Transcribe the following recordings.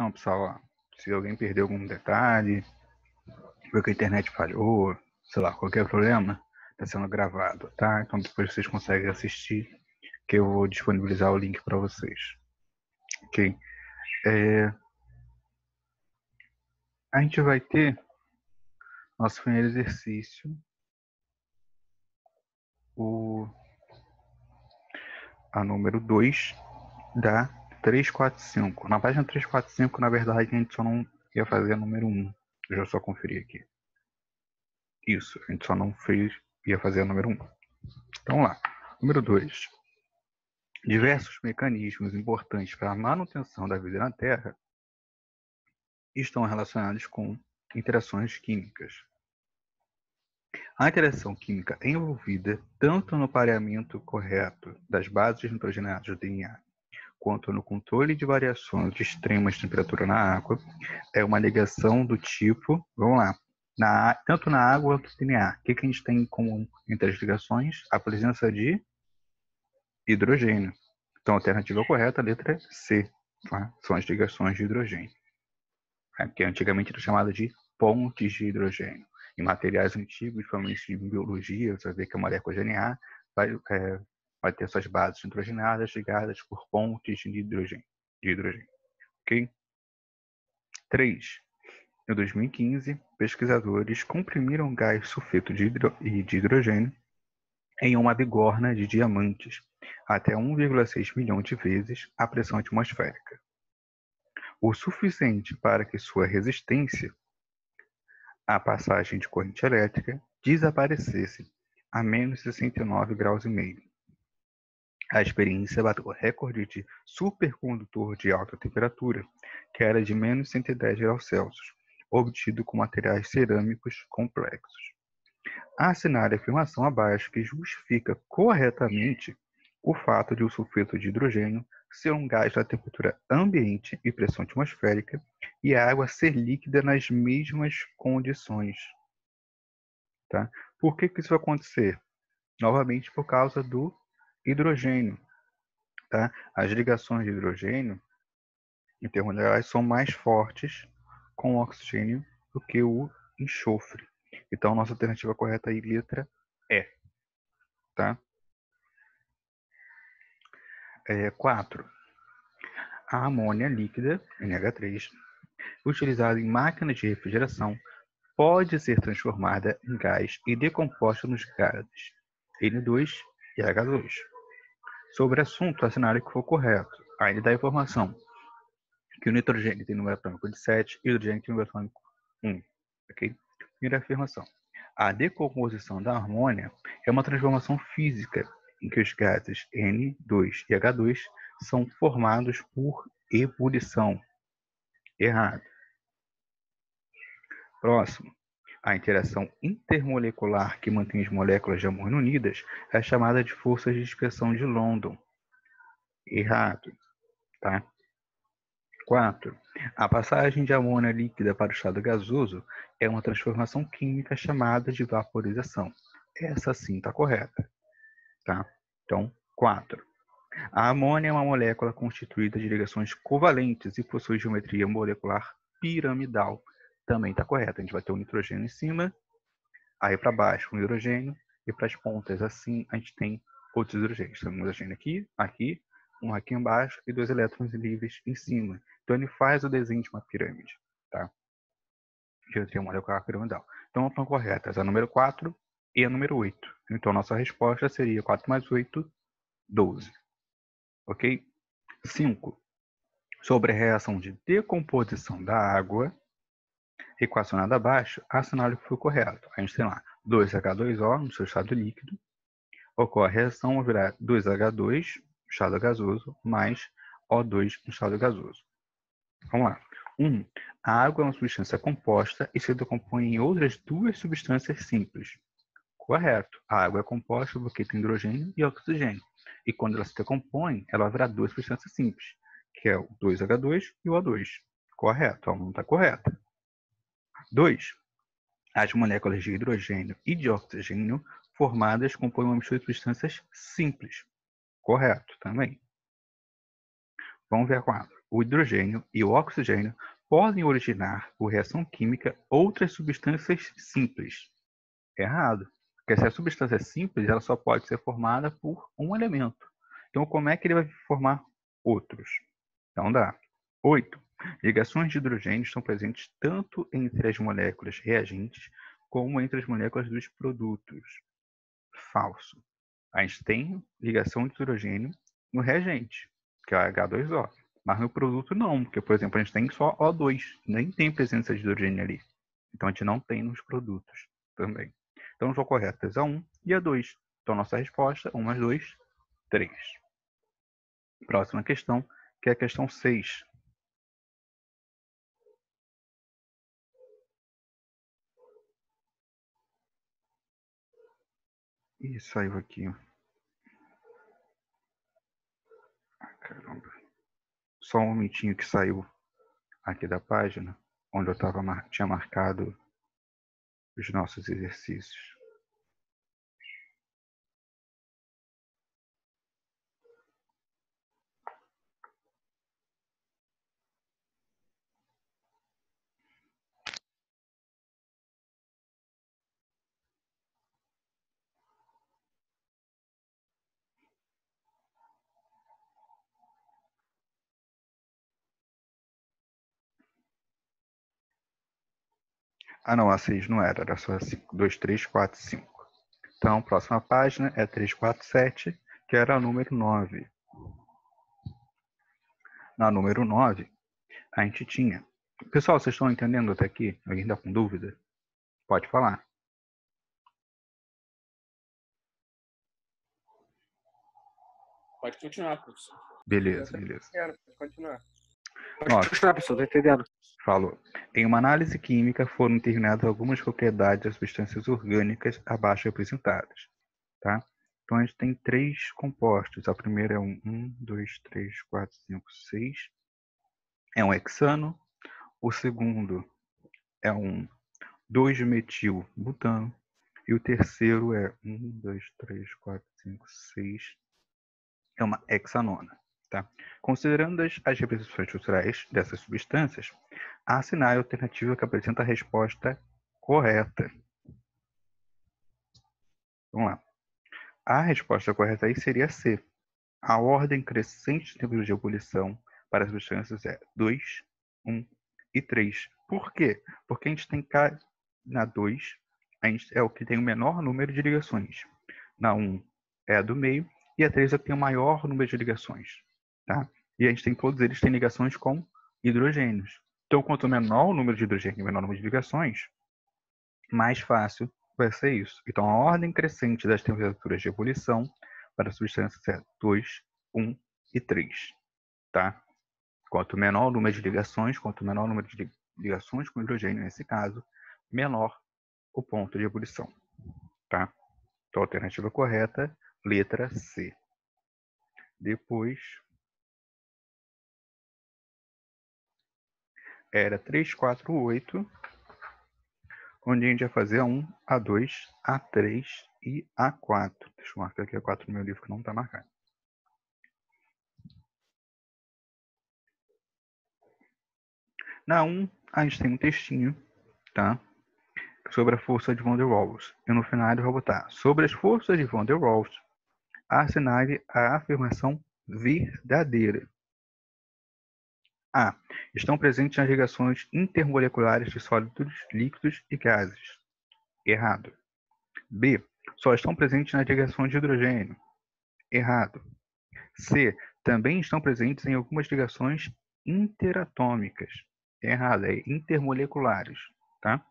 Então, pessoal, ó, se alguém perdeu algum detalhe, porque a internet falhou, sei lá, qualquer problema, está sendo gravado, tá? Então depois vocês conseguem assistir, que eu vou disponibilizar o link para vocês. Ok? A gente vai ter nosso primeiro exercício, a número 2 da 345. Na página 345, na verdade, a gente só não ia fazer a número 1. Deixa eu só conferir aqui. Isso, a gente só não ia fazer a número 1. Então vamos lá. Número 2. Diversos mecanismos importantes para a manutenção da vida na Terra estão relacionados com interações químicas. A interação química é envolvida tanto no pareamento correto das bases nitrogenadas do DNA, quanto no controle de variações de extremas temperatura na água, é uma ligação do tipo, vamos lá, tanto na água quanto no DNA. O que a gente tem em comum entre as ligações? A presença de hidrogênio. Então, a alternativa correta, a letra C, tá? São as ligações de hidrogênio, que antigamente era chamada de pontes de hidrogênio. Em materiais antigos, principalmente em biologia, você vai ver que a molécula DNA vai ter suas bases nitrogenadas ligadas por pontes de hidrogênio. Ok? 3. Em 2015, pesquisadores comprimiram gás sulfeto de hidrogênio em uma bigorna de diamantes até 1,6 milhão de vezes a pressão atmosférica, o suficiente para que sua resistência à passagem de corrente elétrica desaparecesse a menos 69 graus e meio. A experiência bateu o recorde de supercondutor de alta temperatura, que era de menos 110 graus Celsius, obtido com materiais cerâmicos complexos. Assinar a afirmação abaixo que justifica corretamente o fato de o sulfeto de hidrogênio ser um gás da temperatura ambiente e pressão atmosférica e a água ser líquida nas mesmas condições. Tá? Por que isso vai acontecer? Novamente por causa do hidrogênio. Tá? As ligações de hidrogênio, em termos gerais, são mais fortes com o oxigênio do que o enxofre. Então, nossa alternativa correta aí, letra E. Tá? 4. A amônia líquida, NH3, utilizada em máquinas de refrigeração, pode ser transformada em gás e decomposta nos gases N2 e H2. Sobre o assunto, assinar o que for correto. Aí ele dá a informação que o nitrogênio tem número atômico de 7 e o hidrogênio tem número atômico 1. Okay? Primeira afirmação. A decomposição da amônia é uma transformação física em que os gases N2 e H2 são formados por ebulição. Errado. Próximo. A interação intermolecular que mantém as moléculas de amônio unidas é chamada de força de dispersão de London. Errado. Tá? 4. A passagem de amônia líquida para o estado gasoso é uma transformação química chamada de vaporização. Essa sim está correta. Tá? Então, 4. A amônia é uma molécula constituída de ligações covalentes e possui geometria molecular piramidal. Também está correto. A gente vai ter o nitrogênio em cima, aí para baixo um hidrogênio, e para as pontas assim a gente tem outros hidrogênios. Tem um hidrogênio aqui, um aqui embaixo e 2 elétrons livres em cima. Então ele faz o desenho de uma pirâmide. Tá? Geometria molecular piramidal. Então estão corretas a número 4 e a número 8. Então nossa resposta seria 4 mais 8, 12. Ok? 5. Sobre a reação de decomposição da água, equacionada abaixo, assinale o que foi correto. A gente tem lá 2H2O no seu estado líquido, ocorre a reação, vai virar 2H2 no estado gasoso, mais O2 no estado gasoso. Vamos lá. 1. A água é uma substância composta e se decompõe em outras 2 substâncias simples. Correto. A água é composta porque tem hidrogênio e oxigênio. E quando ela se decompõe, ela vai virar 2 substâncias simples, que é o 2H2 e o O2. Correto. A 1 está correta. 2. As moléculas de hidrogênio e de oxigênio formadas compõem uma mistura de substâncias simples. Correto também. Vamos ver a 4. o hidrogênio e o oxigênio podem originar, por reação química, outras substâncias simples. Errado. Porque se a substância é simples, ela só pode ser formada por um elemento. Então, como é que ele vai formar outros? Não dá. 8. Ligações de hidrogênio estão presentes tanto entre as moléculas reagentes como entre as moléculas dos produtos. Falso. A gente tem ligação de hidrogênio no reagente, que é o H2O. Mas no produto não, porque, por exemplo, a gente tem só O2, nem tem presença de hidrogênio ali. Então a gente não tem nos produtos também. Então estou corretas a 1 e a 2. Então nossa resposta, 1 mais 2, 3. Próxima questão, que é a questão 6. Ih, saiu aqui. Ah, caramba. Só um momentinho que saiu aqui da página, onde eu tinha marcado os nossos exercícios. Ah, não, a 6 não era só 5. 2, 3, 4, 5. Então, próxima página é 3, 4, 7, que era a número 9. Na número 9, a gente tinha... Pessoal, vocês estão entendendo até aqui? Alguém está com dúvida? Pode falar. Pode continuar, professor. Beleza. Pode continuar. Nossa, Continuar, professor, tô entendendo. falou. Em uma análise química foram determinadas algumas propriedades das substâncias orgânicas abaixo representadas. Tá? Então a gente tem 3 compostos. A primeira é 1, 2, 3, 4, 5, 6. É um hexano. O segundo é um 2-metil-butano. E o terceiro é 1, 2, 3, 4, 5, 6. É uma hexanona. Tá? Considerando as representações estruturais dessas substâncias, há sinal alternativo que apresenta a resposta correta. Vamos lá. A resposta correta aí seria C. A ordem crescente de temperatura de ebulição para as substâncias é 2, 1 e 3. Por quê? Porque a gente tem na 2, a gente é o que tem o menor número de ligações. Na 1 é a do meio e a 3 é a que tem o maior número de ligações. Tá? E a gente tem todos eles têm ligações com hidrogênios. Então, quanto menor o número de hidrogênio e menor o número de ligações, mais fácil vai ser isso. Então, a ordem crescente das temperaturas de ebulição para substâncias é 2, 1 e 3. Tá? Quanto menor o número de ligações, quanto menor o número de ligações com hidrogênio, nesse caso, menor o ponto de ebulição. Tá? Então, a alternativa correta, letra C. Depois, era 3, 4, 8, onde a gente vai fazer a 1, A2, A3 e A4. Deixa eu marcar aqui A4 no meu livro que não está marcado. Na 1, a gente tem um textinho, tá? Sobre a força de Van der Waals. E no final eu vou botar: sobre as forças de Van der Waals, assinale a afirmação verdadeira. A. Estão presentes nas ligações intermoleculares de sólidos, líquidos e gases. Errado. B. Só estão presentes nas ligações de hidrogênio. Errado. C. Também estão presentes em algumas ligações interatômicas. Errado, é intermoleculares. Tá?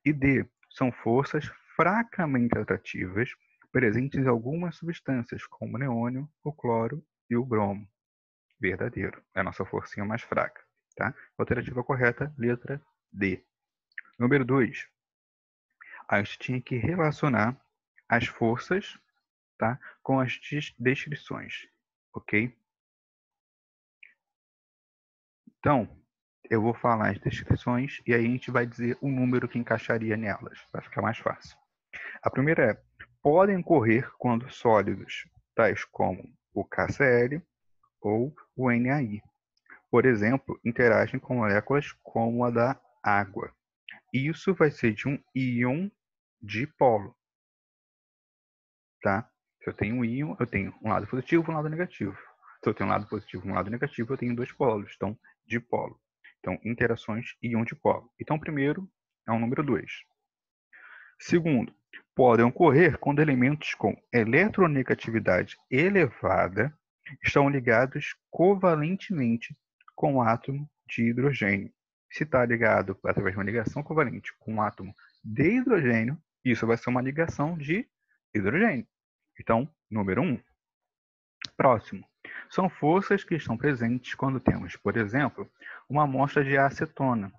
E D. São forças fracamente atrativas presentes em algumas substâncias, como o neônio, o cloro e o bromo. Verdadeiro. É a nossa forcinha mais fraca. Tá? Alternativa correta, letra D. Número 2. A gente tinha que relacionar as forças, tá, com as descrições. Ok? Então, eu vou falar as descrições e aí a gente vai dizer o número que encaixaria nelas. Vai ficar mais fácil. A primeira é: podem ocorrer quando sólidos, tais como o KCl ou o NaI, por exemplo, interagem com moléculas como a da água. Isso vai ser de um íon dipolo. Tá? Se eu tenho um íon, eu tenho um lado positivo e um lado negativo. Se eu tenho um lado positivo e um lado negativo, eu tenho dois polos. Então, dipolo. Então, interações íon-dipolo. Então, primeiro é o número 2. Segundo, podem ocorrer quando elementos com eletronegatividade elevada estão ligados covalentemente com o átomo de hidrogênio. Se está ligado através de uma ligação covalente com um átomo de hidrogênio, isso vai ser uma ligação de hidrogênio. Então, número 1. Próximo. São forças que estão presentes quando temos, por exemplo, uma amostra de acetona.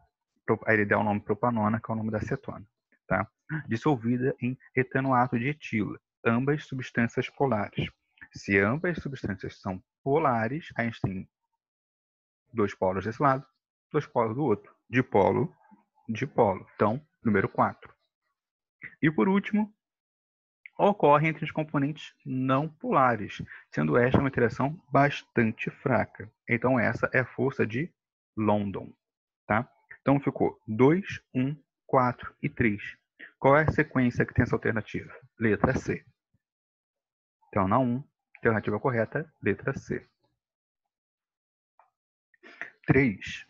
Aí ele dá o nome propanona, que é o nome da acetona. Tá? Dissolvida em etanoato de etila, ambas substâncias polares. Se ambas substâncias são polares, a gente tem dois polos desse lado, dois polos do outro. Dipolo, dipolo. Então, número 4. E por último, ocorre entre os componentes não polares, sendo esta uma interação bastante fraca. Então, essa é a força de London. Tá? Então, ficou 2, 1, 4 e 3. Qual é a sequência que tem essa alternativa? Letra C. Então, na 1, alternativa correta, letra C. 3.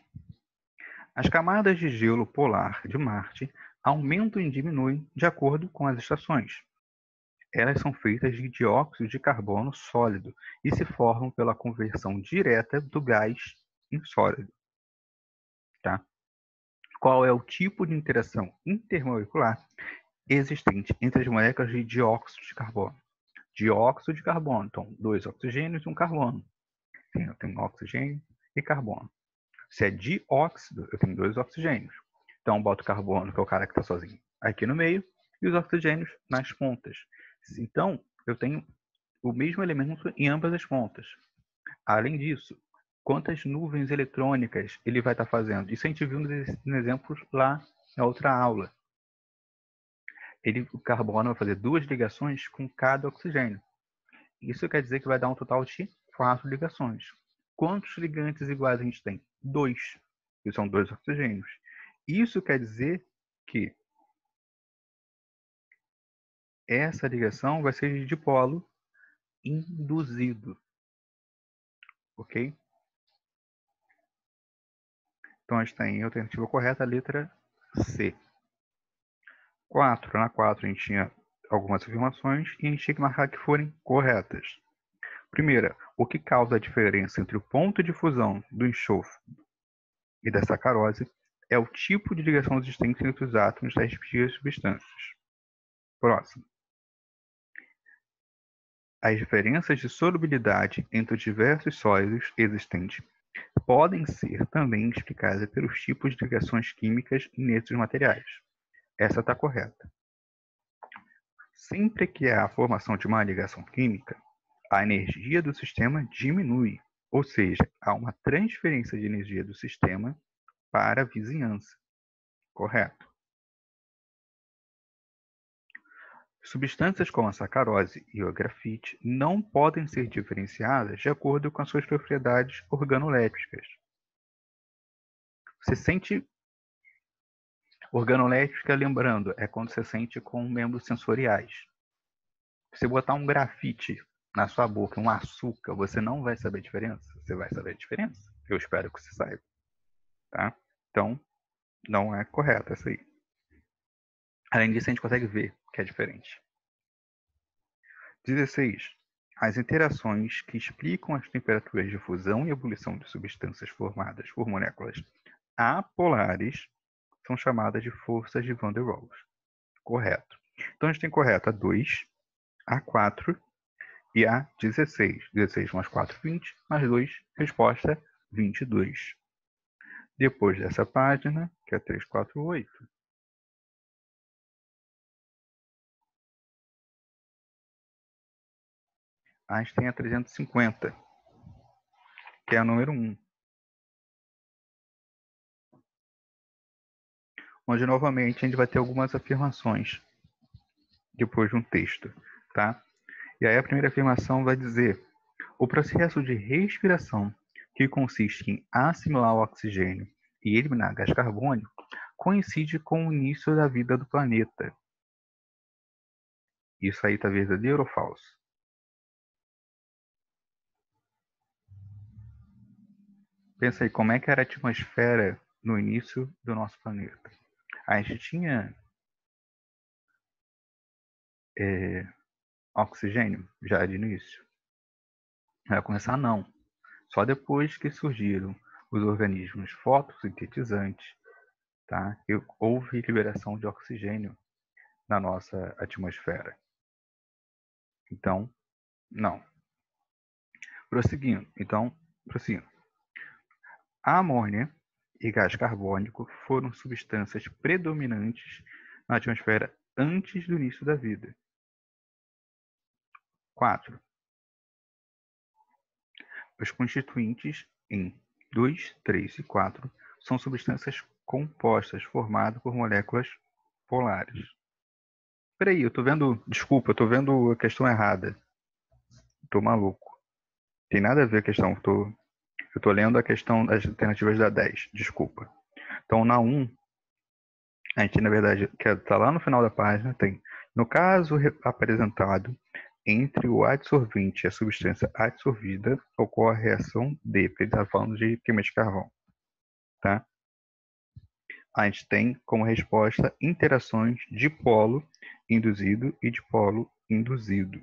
As camadas de gelo polar de Marte aumentam e diminuem de acordo com as estações. Elas são feitas de dióxido de carbono sólido e se formam pela conversão direta do gás em sólido. Tá? Qual é o tipo de interação intermolecular existente entre as moléculas de dióxido de carbono? Dióxido de carbono, então 2 oxigênios e um carbono. Eu tenho oxigênio e carbono. Se é dióxido, eu tenho 2 oxigênios. Então, boto o carbono, que é o cara que está sozinho, aqui no meio, e os oxigênios nas pontas. Então, eu tenho o mesmo elemento em ambas as pontas. Além disso, quantas nuvens eletrônicas ele vai estar fazendo? Isso a gente viu nos exemplos lá na outra aula. O carbono vai fazer 2 ligações com cada oxigênio. Isso quer dizer que vai dar um total de 4 ligações. Quantos ligantes iguais a gente tem? 2. Que são 2 oxigênios. Isso quer dizer que essa ligação vai ser de dipolo induzido. Ok? Então a gente tem a alternativa correta, a letra C. 4. Na 4 a gente tinha algumas afirmações e a gente tinha que marcar que forem corretas. Primeira, o que causa a diferença entre o ponto de fusão do enxofre e da sacarose é o tipo de ligação existente entre os átomos das respectivas substâncias. Próximo. As diferenças de solubilidade entre os diversos sólidos existentes podem ser também explicadas pelos tipos de ligações químicas nesses materiais. Essa está correta. Sempre que há a formação de uma ligação química, a energia do sistema diminui, ou seja, há uma transferência de energia do sistema para a vizinhança. Correto. Substâncias como a sacarose e o grafite não podem ser diferenciadas de acordo com as suas propriedades organolépticas. Você sente organoléptica, lembrando, é quando você sente com membros sensoriais. Se você botar um grafite na sua boca, um açúcar, você não vai saber a diferença? Você vai saber a diferença. Eu espero que você saiba. Tá? Então, não é correto essa aí. Além disso, a gente consegue ver que é diferente. 16. As interações que explicam as temperaturas de fusão e ebulição de substâncias formadas por moléculas apolares são chamadas de forças de Van der Waals. Correto. Então, a gente tem correto a 2, a 4 e a 16. 16 mais 4, 20, mais 2, resposta 22. Depois dessa página, que é 348. A gente tem a 350, que é a número 1. Onde, novamente, a gente vai ter algumas afirmações depois de um texto. Tá? E aí a primeira afirmação vai dizer: o processo de respiração que consiste em assimilar o oxigênio e eliminar gás carbônico, coincide com o início da vida do planeta. Isso aí está verdadeiro ou falso? Pensa aí, como é que era a atmosfera no início do nosso planeta? A gente tinha oxigênio já de início? Vai começar não. Só depois que surgiram os organismos fotossintetizantes, tá? E houve liberação de oxigênio na nossa atmosfera. Então, não. Prosseguindo. A amônia e gás carbônico foram substâncias predominantes na atmosfera antes do início da vida. 4. Os constituintes em 2, 3 e 4 são substâncias compostas formadas por moléculas polares. Peraí, eu tô vendo... Desculpa, eu tô vendo a questão errada. Tô maluco. Tem nada a ver a questão. Eu tô lendo a questão das alternativas da 10. Desculpa. Então, na 1, a gente, na verdade, que tá lá no final da página, tem... No caso apresentado, entre o adsorvente e a substância adsorvida, ocorre a reação D, porque ele está falando de queima de carvão. Tá? A gente tem como resposta interações de polo induzido e de polo induzido.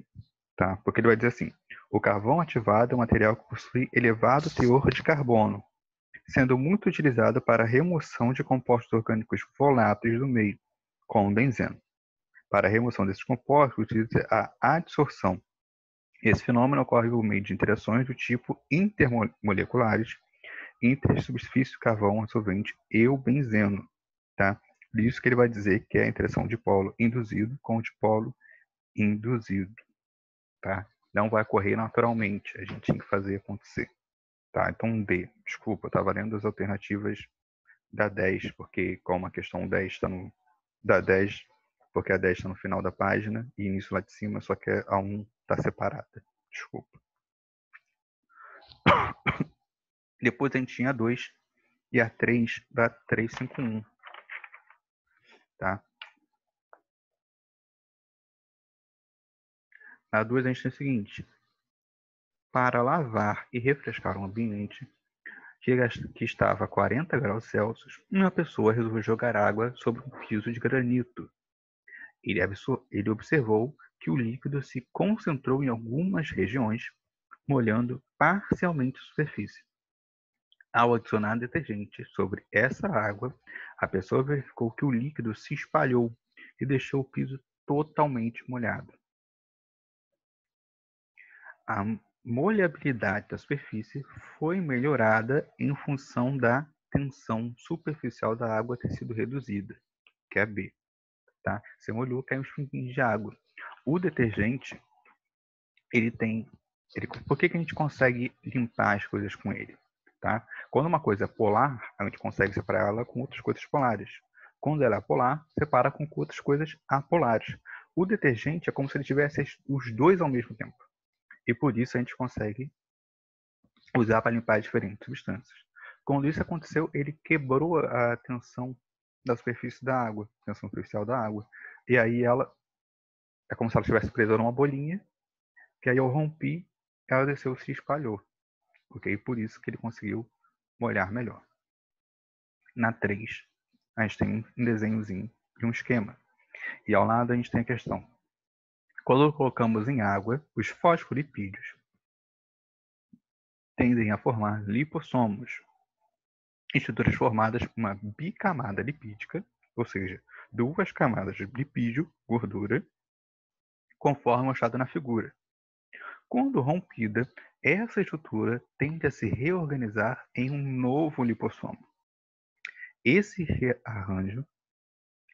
Tá? Porque ele vai dizer assim, o carvão ativado é um material que possui elevado teor de carbono, sendo muito utilizado para a remoção de compostos orgânicos voláteis do meio, como o benzeno. Para a remoção desses compostos, utiliza a adsorção. Esse fenômeno ocorre por meio de interações do tipo intermoleculares entre a superfície do carvão absorvente e o benzeno. Tá? Por isso que ele vai dizer que é a interação de polo induzido com dipolo induzido. Tá? Não vai ocorrer naturalmente, a gente tem que fazer acontecer. Tá? Então D, desculpa, eu estava lendo as alternativas da 10, porque como a questão 10 está no... Da 10, porque a 10 está no final da página e início lá de cima, só que a 1 está separada. Desculpa. Depois a gente tinha a 2 e a 3 da 351. Tá? Na 2 a gente tem o seguinte. Para lavar e refrescar um ambiente que estava a 40 graus Celsius, uma pessoa resolveu jogar água sobre um piso de granito. Ele observou que o líquido se concentrou em algumas regiões, molhando parcialmente a superfície. Ao adicionar detergente sobre essa água, a pessoa verificou que o líquido se espalhou e deixou o piso totalmente molhado. A molhabilidade da superfície foi melhorada em função da tensão superficial da água ter sido reduzida, que é B. Tá? Você molhou, caiu uns pinguinhos de água. O detergente, por que a gente consegue limpar as coisas com ele? Tá? Quando uma coisa é polar, a gente consegue separar ela com outras coisas polares. Quando ela é apolar, separa com outras coisas apolares. O detergente é como se ele tivesse os dois ao mesmo tempo. E por isso a gente consegue usar para limpar diferentes substâncias. Quando isso aconteceu, ele quebrou a tensão da superfície da água, tensão superficial da água. E aí ela é como se ela estivesse presa numa bolinha, que aí eu rompi, ela desceu e se espalhou. Ok? Por isso que ele conseguiu molhar melhor. Na 3, a gente tem um desenhozinho de um esquema. E ao lado a gente tem a questão. Quando colocamos em água, os fosfolipídios tendem a formar lipossomos, estruturas formadas por uma bicamada lipídica, ou seja, duas camadas de lipídio, gordura, conforme mostrado na figura. Quando rompida, essa estrutura tende a se reorganizar em um novo lipossomo. Esse rearranjo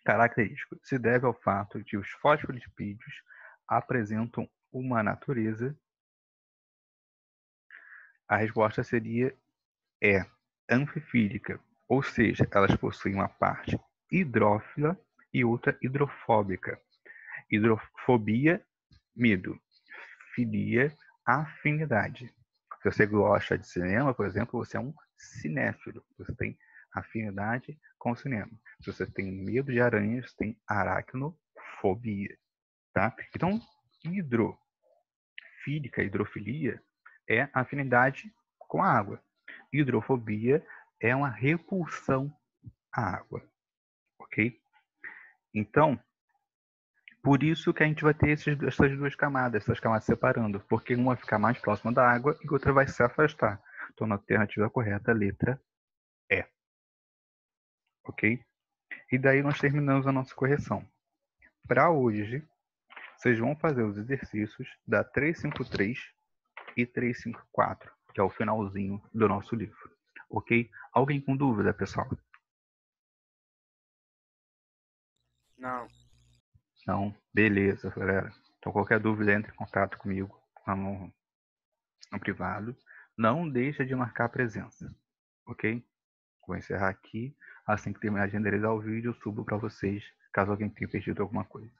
característico se deve ao fato de que os fosfolipídios apresentam uma natureza. A resposta seria anfifílica, ou seja, elas possuem uma parte hidrófila e outra hidrofóbica. Hidrofobia, medo. Filia, afinidade. Se você gosta de cinema, por exemplo, você é um cinéfilo. Você tem afinidade com o cinema. Se você tem medo de aranhas, você tem aracnofobia. Tá? Então, hidrofilia é afinidade com a água. Hidrofobia é uma repulsão à água. Ok? Então, por isso que a gente vai ter essas duas camadas, essas camadas separando, porque uma vai ficar mais próxima da água e outra vai se afastar. Então, na alternativa correta, a letra E. Ok? E daí nós terminamos a nossa correção. Para hoje, vocês vão fazer os exercícios da 353 e 354, que é o finalzinho do nosso livro. Ok? Alguém com dúvida, pessoal? Não. Não? Beleza, galera. Então, qualquer dúvida, entre em contato comigo no privado. Não deixa de marcar a presença. Ok? Vou encerrar aqui. Assim que terminar de renderizar o vídeo, eu subo para vocês, caso alguém tenha perdido alguma coisa.